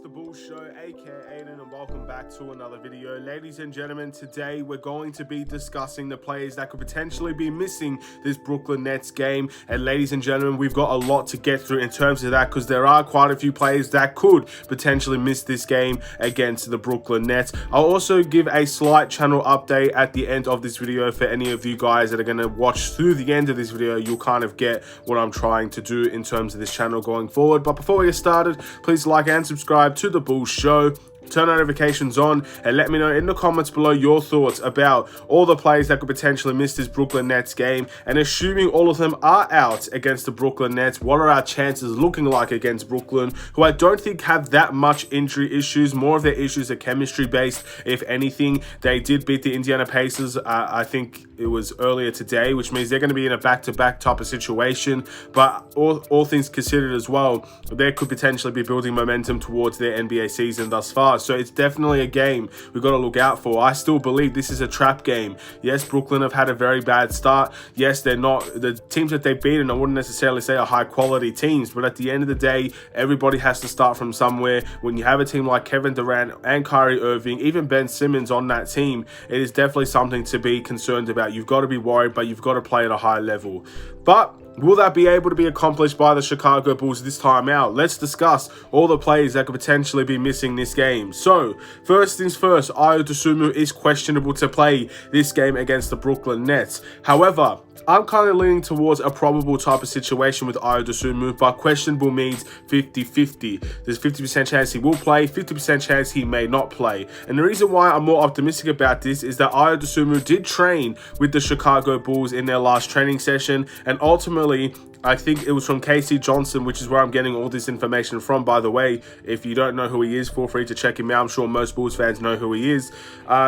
the Bulls Show, aka Aiden, and welcome back to another video. Ladies and gentlemen, today we're going to be discussing the players that could potentially be missing this Brooklyn Nets game. And ladies and gentlemen, we've got a lot to get through in terms of that, because there are quite a few players that could potentially miss this game against the Brooklyn Nets. I'll also give a slight channel update at the end of this video for any of you guys that are going to watch through the end of this video. You'll kind of get what I'm trying to do in terms of this channel going forward. But before we get started, please like and subscribe to the Bulls Show. Turn notifications on and let me know in the comments below your thoughts about all the players that could potentially miss this Brooklyn Nets game. And assuming all of them are out against the Brooklyn Nets, what are our chances looking like against Brooklyn, who I don't think have that much injury issues? More of their issues are chemistry based, if anything. They did beat the Indiana Pacers, I think it was earlier today, which means they're going to be in a back-to-back type of situation. But all things considered as well, they could potentially be building momentum towards their NBA season thus far. So it's definitely a game we've got to look out for. I still believe this is a trap game. Yes, Brooklyn have had a very bad start. Yes, they're not the teams that they've beaten. I wouldn't necessarily say are high quality teams, but at the end of the day, everybody has to start from somewhere. When you have a team like Kevin Durant and Kyrie Irving, even Ben Simmons on that team, it is definitely something to be concerned about. You've got to be worried, but you've got to play at a high level. But will that be able to be accomplished by the Chicago Bulls this time out? Let's discuss all the players that could potentially be missing this game. So, first things first, Ayo Dosunmu is questionable to play this game against the Brooklyn Nets. However, I'm kind of leaning towards a probable type of situation with Ayo Dosunmu, but questionable means 50-50. There's 50% chance he will play, 50% chance he may not play. And the reason why I'm more optimistic about this is that Ayo Dosunmu did train with the Chicago Bulls in their last training session, and ultimately, I think it was from Casey Johnson, which is where I'm getting all this information from, by the way. If you don't know who he is, feel free to check him out. I'm sure most Bulls fans know who he is.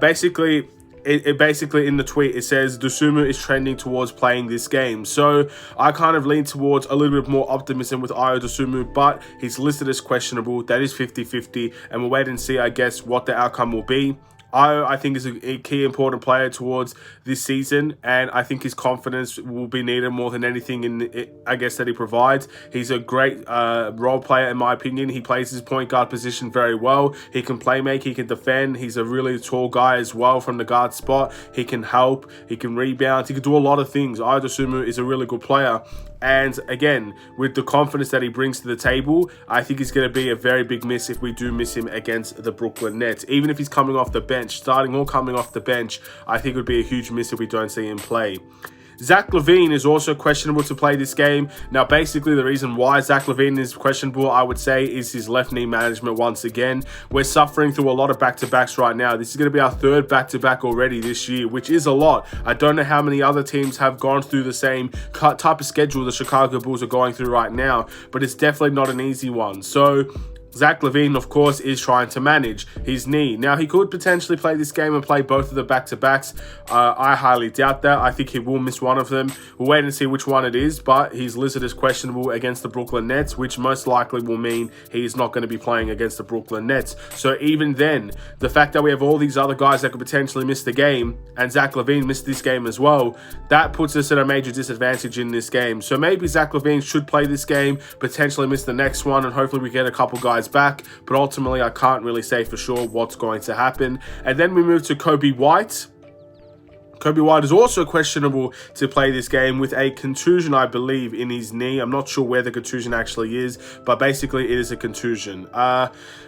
Basically in the tweet, it says Dosunmu is trending towards playing this game. So I kind of lean towards a little bit more optimism with Ayo Dosunmu, but he's listed as questionable. That is 50-50, and we'll wait and see, I guess, what the outcome will be. I think is a key important player towards this season, and I think his confidence will be needed more than anything I guess that he provides. He's a great role player in my opinion. He plays his point guard position very well. He can play make, he can defend. He's a really tall guy as well from the guard spot. He can help, he can rebound, he can do a lot of things. Ayo Dosunmu is a really good player. And again, with the confidence that he brings to the table, I think he's going to be a very big miss if we do miss him against the Brooklyn Nets. Even if he's coming off the bench, starting or coming off the bench, I think it would be a huge miss if we don't see him play. Zach LaVine is also questionable to play this game. Now, basically, the reason why Zach LaVine is questionable, I would say, is his left knee management once again. We're suffering through a lot of back-to-backs right now. This is going to be our third back-to-back already this year, which is a lot. I don't know how many other teams have gone through the same type of schedule the Chicago Bulls are going through right now, but it's definitely not an easy one. So Zach LaVine, of course, is trying to manage his knee. Now, he could potentially play this game and play both of the back-to-backs. I highly doubt that. I think he will miss one of them. We'll wait and see which one it is, but he's listed as questionable against the Brooklyn Nets, which most likely will mean he's not going to be playing against the Brooklyn Nets. So even then, the fact that we have all these other guys that could potentially miss the game, and Zach LaVine missed this game as well, that puts us at a major disadvantage in this game. So maybe Zach LaVine should play this game, potentially miss the next one, and hopefully we get a couple guys back, but ultimately I can't really say for sure what's going to happen. And then we move to Coby White. Coby White is also questionable to play this game with a contusion, I believe, in his knee. I'm not sure where the contusion actually is, but basically it is a contusion.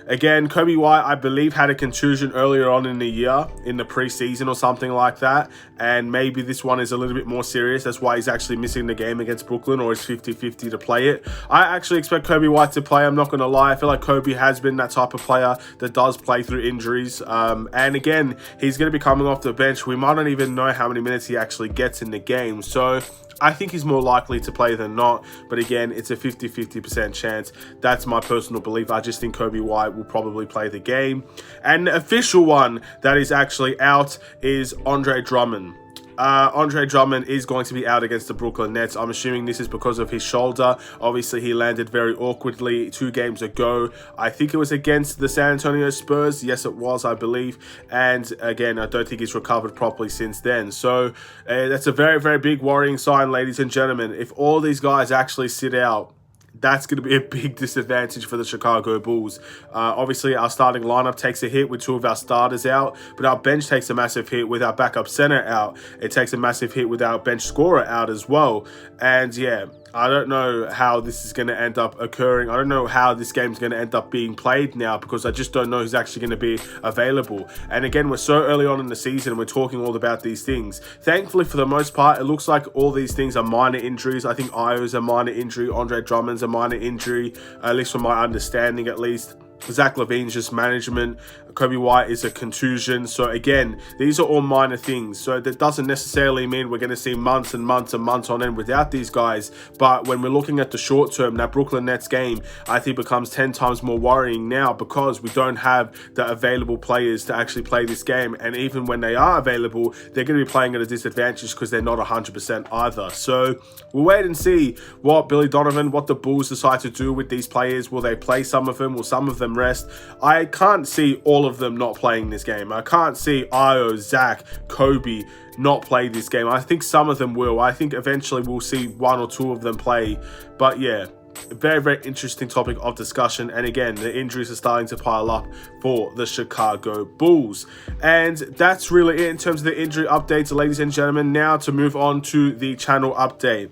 Again, Coby White, I believe, had a contusion earlier on in the year, in the preseason or something like that, and maybe this one is a little bit more serious. That's why he's actually missing the game against Brooklyn, or is 50-50 to play it. I actually expect Coby White to play. I'm not going to lie. I feel like Coby has been that type of player that does play through injuries. And again, he's going to be coming off the bench. We might not even know how many minutes he actually gets in the game. So I think he's more likely to play than not, but again, it's a 50-50% chance. That's my personal belief. I just think Coby White will probably play the game. And the official one that is actually out is Andre Drummond. Andre Drummond is going to be out against the Brooklyn Nets. I'm assuming this is because of his shoulder. Obviously, he landed very awkwardly 2 games ago. I think it was against the San Antonio Spurs. Yes, it was, I believe. And again, I don't think he's recovered properly since then. So that's a very, very big worrying sign, ladies and gentlemen. If all these guys actually sit out, that's going to be a big disadvantage for the Chicago Bulls. Obviously, our starting lineup takes a hit with 2 of our starters out, but our bench takes a massive hit with our backup center out. It takes a massive hit with our bench scorer out as well. And yeah, I don't know how this is going to end up occurring. I don't know how this game is going to end up being played now, because I just don't know who's actually going to be available. And again, we're so early on in the season and we're talking all about these things. Thankfully, for the most part, it looks like all these things are minor injuries. I think Ayo's a minor injury. Andre Drummond's a minor injury, at least from my understanding at least. Zach LaVine's just management. Kobe White is a contusion. So again, these are all minor things. So that doesn't necessarily mean we're going to see months and months and months on end without these guys. But when we're looking at the short term, that Brooklyn Nets game, I think becomes 10 times more worrying now, because we don't have the available players to actually play this game. And even when they are available, they're going to be playing at a disadvantage because they're not 100% either. So we'll wait and see what Billy Donovan, what the Bulls decide to do with these players. Will they play some of them? Will some of them rest? I can't see all of them not playing this game. I can't see Ayo, Zach, Kobe not play this game. I think some of them will. I think eventually we'll see 1 or 2 of them play. But yeah, very, very interesting topic of discussion. And again, the injuries are starting to pile up for the Chicago Bulls. And that's really it in terms of the injury updates, ladies and gentlemen. Now to move on to the channel update.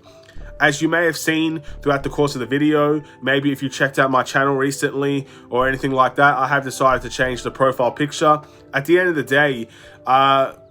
As you may have seen throughout the course of the video, maybe if you checked out my channel recently or anything like that, I have decided to change the profile picture. At the end of the day,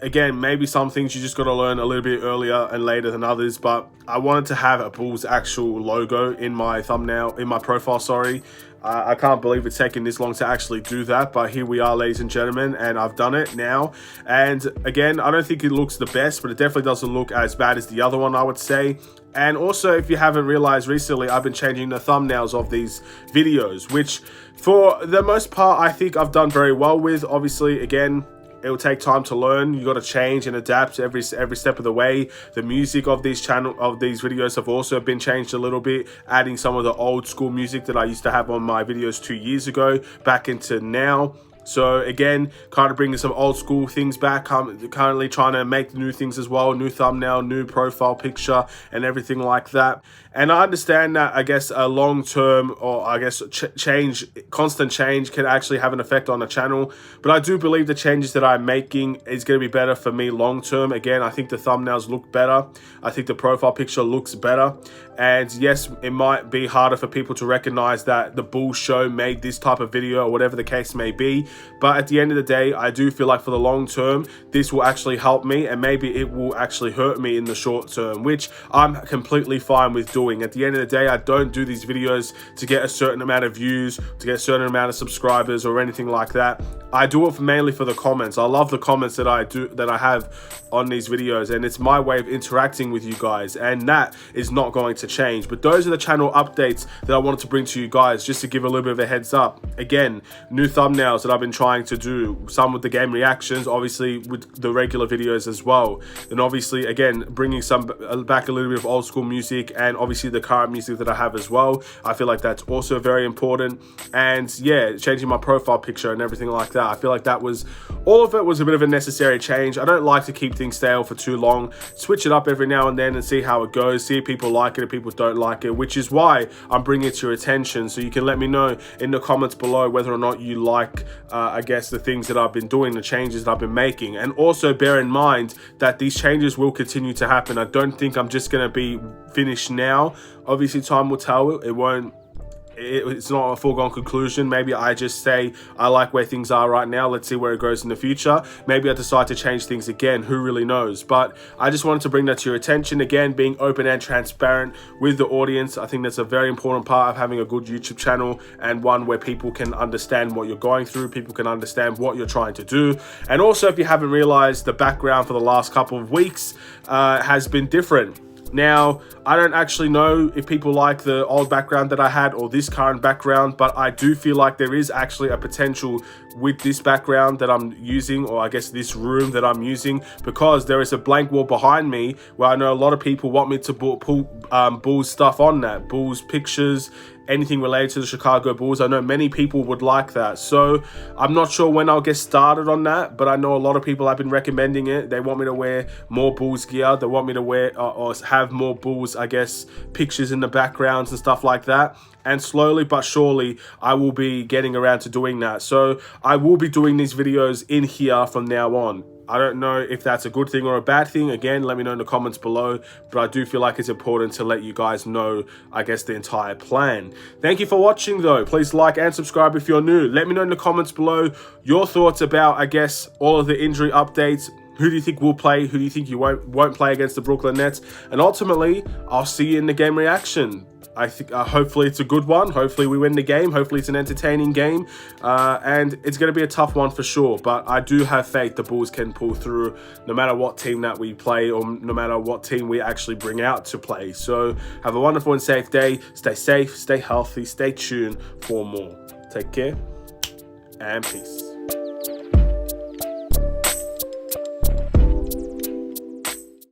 again, maybe some things you just got to learn a little bit earlier and later than others, but I wanted to have a Bulls actual logo in my thumbnail, in my profile, sorry. I can't believe it's taken this long to actually do that, but here we are, ladies and gentlemen, and I've done it now. And again, I don't think it looks the best, but it definitely doesn't look as bad as the other one, I would say. And also, if you haven't realized recently, I've been changing the thumbnails of these videos, which for the most part, I think I've done very well with. Obviously, again, it will take time to learn. You got to change and adapt every step of the way. The music of these videos have also been changed a little bit, adding some of the old school music that I used to have on my videos 2 years ago back into now. So again, kind of bringing some old school things back. I'm currently trying to make new things as well, new thumbnail, new profile picture, and everything like that. And I understand that, I guess, a long-term, or I guess constant change can actually have an effect on the channel. But I do believe the changes that I'm making is going to be better for me long-term. Again, I think the thumbnails look better. I think the profile picture looks better. And yes, it might be harder for people to recognize that the Bulls show made this type of video or whatever the case may be. But at the end of the day, I do feel like for the long term, this will actually help me, and maybe it will actually hurt me in the short term, which I'm completely fine with doing. At the end of the day, I don't do these videos to get a certain amount of views, to get a certain amount of subscribers or anything like that. I do it mainly for the comments. I love the comments that I have on these videos, and it's my way of interacting with you guys, and that is not going to change. But those are the channel updates that I wanted to bring to you guys, just to give a little bit of a heads up. Again, new thumbnails that I've been trying to do, some with the game reactions, obviously with the regular videos as well. And obviously, again, bringing some back a little bit of old school music, and obviously the current music that I have as well. I feel like that's also very important. And yeah, changing my profile picture and everything like that. I feel like that was, all of it was a bit of a necessary change. I don't like to keep things stale for too long. Switch it up every now and then and see how it goes. See if people like it, if people don't like it, which is why I'm bringing it to your attention. So you can let me know in the comments below whether or not you like, I guess, the things that I've been doing, the changes that I've been making. And also bear in mind that these changes will continue to happen. I don't think I'm just going to be finished now. Obviously, time will tell. It's not a foregone conclusion. Maybe I just say I like where things are right now, let's see where it goes in the future. Maybe I decide to change things again, who really knows. But I just wanted to bring that to your attention. Again, being open and transparent with the audience, I think that's a very important part of having a good YouTube channel, and one where people can understand what you're going through, people can understand what you're trying to do. And also, if you haven't realized, the background for the last couple of weeks has been different. Now, I don't actually know if people like the old background that I had or this current background, but I do feel like there is actually a potential with this background that I'm using, or I guess this room that I'm using, because there is a blank wall behind me where I know a lot of people want me to pull Bulls stuff on that, Bulls pictures, anything related to the Chicago Bulls. I know many people would like that, so I'm not sure when I'll get started on that, but I know a lot of people have been recommending it. They want me to wear more Bulls gear, they want me to wear or have more Bulls, I guess, pictures in the backgrounds and stuff like that. And slowly but surely I will be getting around to doing that, so I will be doing these videos in here from now on. I don't know if that's a good thing or a bad thing. Again, let me know in the comments below, but I do feel like it's important to let you guys know, I guess, the entire plan. Thank you for watching though. Please like and subscribe if you're new. Let me know in the comments below your thoughts about, I guess, all of the injury updates. Who do you think will play? Who do you think you won't play against the Brooklyn Nets? And ultimately, I'll see you in the game reaction. I think hopefully it's a good one. Hopefully we win the game. Hopefully it's an entertaining game. And it's going to be a tough one for sure. But I do have faith the Bulls can pull through no matter what team that we play, or no matter what team we actually bring out to play. So have a wonderful and safe day. Stay safe, stay healthy, stay tuned for more. Take care and peace.